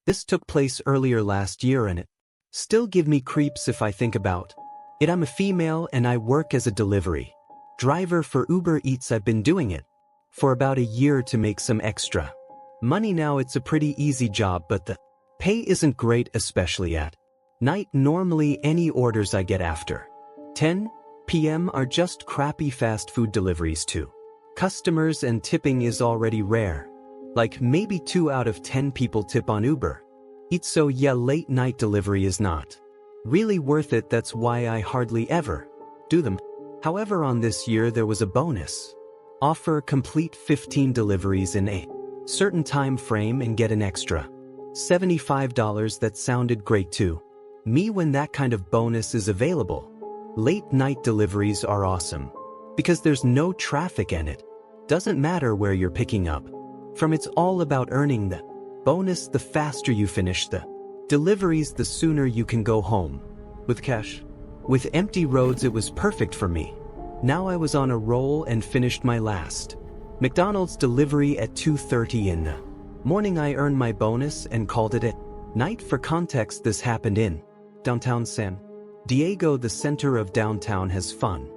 This took place earlier last year and it still give me creeps if I think about it. I'm a female and I work as a delivery driver for Uber Eats. I've been doing it for about a year to make some extra money now. It's a pretty easy job, but the pay isn't great, especially at night. Normally any orders I get after 10 p.m. are just crappy fast food deliveries to customers, and tipping is already rare. Like maybe 2 out of 10 people tip on Uber Eats, so yeah, late night delivery is not really worth it. That's why I hardly ever do them. However, on this year there was a bonus offer: complete 15 deliveries in a certain time frame and get an extra $75. That sounded great to me when that kind of bonus is available. Late night deliveries are awesome because there's no traffic and it doesn't matter where you're picking up from. It's all about earning the bonus. The faster you finish the deliveries, the sooner you can go home with cash. With empty roads, it was perfect for me. Now I was on a roll and finished my last McDonald's delivery at 2:30 in the morning. I earned my bonus and called it a night. For context, this happened in downtown San Diego. The center of downtown has fun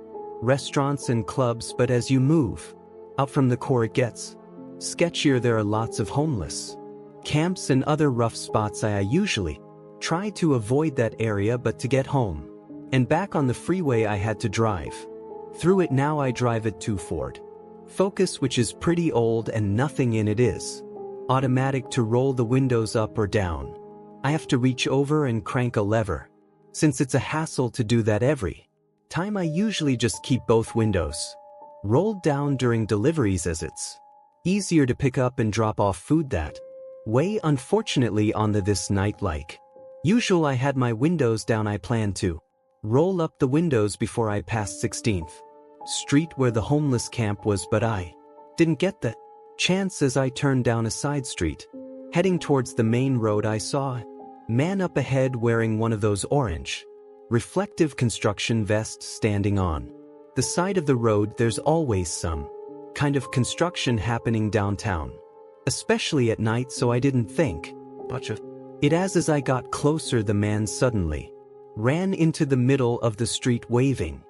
restaurants and clubs, but as you move out from the core it gets sketchier. There are lots of homeless camps and other rough spots. I usually try to avoid that area, but to get home and back on the freeway I had to drive through it. Now I drive it to Ford Focus, which is pretty old and nothing in it is automatic. To roll the windows up or down, I have to reach over and crank a lever. Since it's a hassle to do that every time, I usually just keep both windows rolled down during deliveries, as it's easier to pick up and drop off food that way. Unfortunately, on this night, like usual, I had my windows down. I planned to roll up the windows before I passed 16th Street where the homeless camp was, but I didn't get the chance. As I turned down a side street heading towards the main road, I saw a man up ahead wearing one of those orange reflective construction vests standing on the side of the road. There's always some kind of construction happening downtown, especially at night, so I didn't think much of it. As I got closer, the man suddenly ran into the middle of the street, waving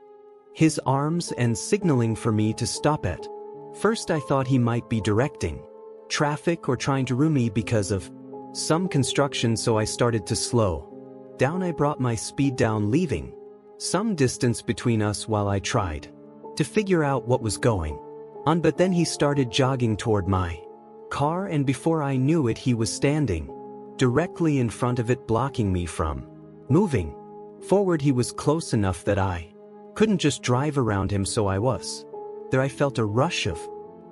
his arms and signaling for me to stop. At first I thought he might be directing traffic or trying to ruin me because of some construction, so I started to slow down. I brought my speed down, leaving some distance between us while I tried to figure out what was going on. But then he started jogging toward my car, and before I knew it, he was standing directly in front of it, blocking me from moving forward. He was close enough that I couldn't just drive around him, so I was there. I felt a rush of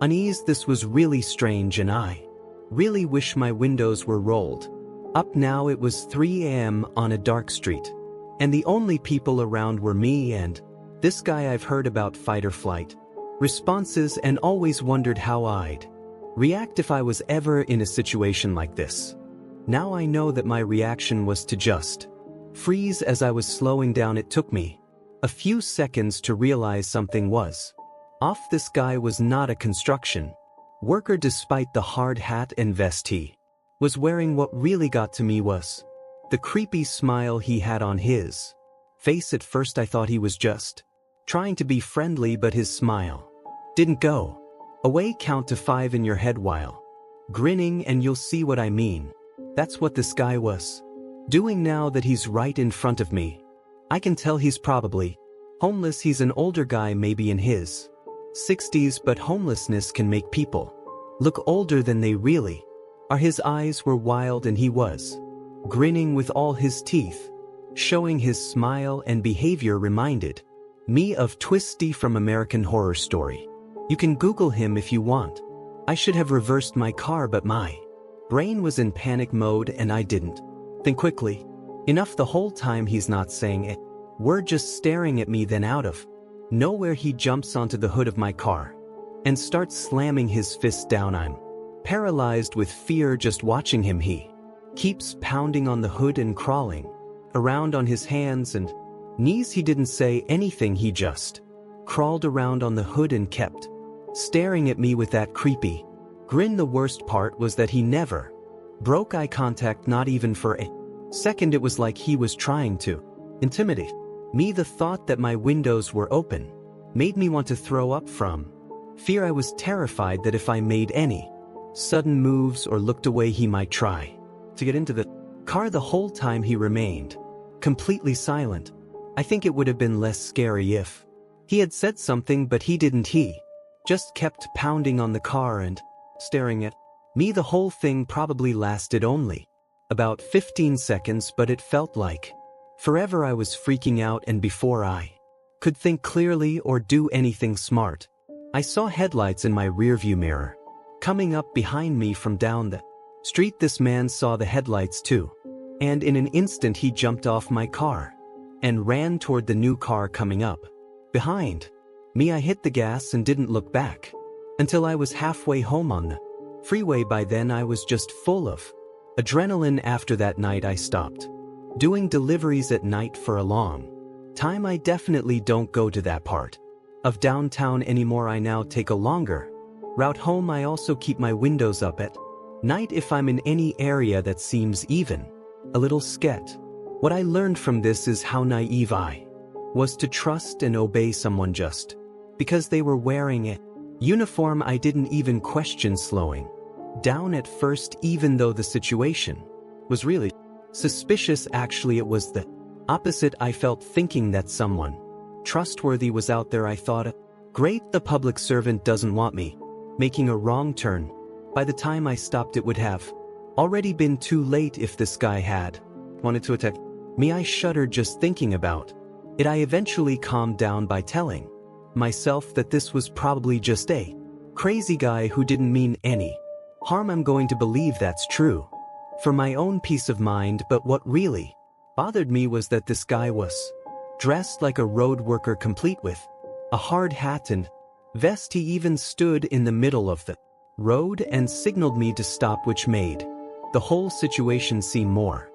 unease. This was really strange, and I really wish my windows were rolled up now. It was 3 a.m. on a dark street, and the only people around were me and this guy. I've heard about fight or flight responses and always wondered how I'd react if I was ever in a situation like this. Now I know that my reaction was to just freeze as I was slowing down. It took me a few seconds to realize something was off. This guy was not a construction worker, despite the hard hat and vest he was wearing. What really got to me was the creepy smile he had on his face. At first I thought he was just trying to be friendly, but his smile didn't go away. Count to 5 in your head while grinning and you'll see what I mean. That's what this guy was doing. Now that he's right in front of me, I can tell he's probably homeless. He's an older guy, maybe in his 60s, but homelessness can make people look older than they really are. His eyes were wild and he was grinning with all his teeth showing. His smile and behavior reminded me of Twisty from American Horror Story. You can Google him if you want. I should have reversed my car, but my brain was in panic mode and I didn't think quickly enough. The whole time he's not saying a word, just staring at me. Then out of nowhere he jumps onto the hood of my car and starts slamming his fist down. I'm paralyzed with fear just watching him. He keeps pounding on the hood and crawling around on his hands and knees. He didn't say anything. He just crawled around on the hood and kept staring at me with that creepy grin. The worst part was that he never Broke eye contact not even for a second. It was like he was trying to intimidate me. The thought that my windows were open made me want to throw up from fear. I was terrified that if I made any sudden moves or looked away, he might try to get into the car. The whole time he remained completely silent. I think it would have been less scary if he had said something, but he didn't. He just kept pounding on the car and staring at me. The whole thing probably lasted only about 15 seconds, but it felt like forever. I was freaking out, and before I could think clearly or do anything smart, I saw headlights in my rearview mirror coming up behind me from down the street. This man saw the headlights too, and in an instant he jumped off my car and ran toward the new car coming up behind me. I hit the gas and didn't look back until I was halfway home on the freeway. By then I was just full of adrenaline. After that night I stopped doing deliveries at night for a long time. I definitely don't go to that part of downtown anymore. I now take a longer route home. I also keep my windows up at night if I'm in any area that seems even a little sketchy. What I learned from this is how naive I was to trust and obey someone just because they were wearing a uniform. I didn't even question slowing down at first, even though the situation was really suspicious. Actually, it was the opposite. I felt thinking that someone trustworthy was out there. I thought, great, the public servant doesn't want me making a wrong turn. By the time I stopped, it would have already been too late. If this guy had wanted to attack me, I shuddered just thinking about it. I eventually calmed down by telling myself that this was probably just a crazy guy who didn't mean any harm. I'm going to believe that's true for my own peace of mind. But what really bothered me was that this guy was dressed like a road worker, complete with a hard hat and vest. He even stood in the middle of the road and signaled me to stop, which made the whole situation seem more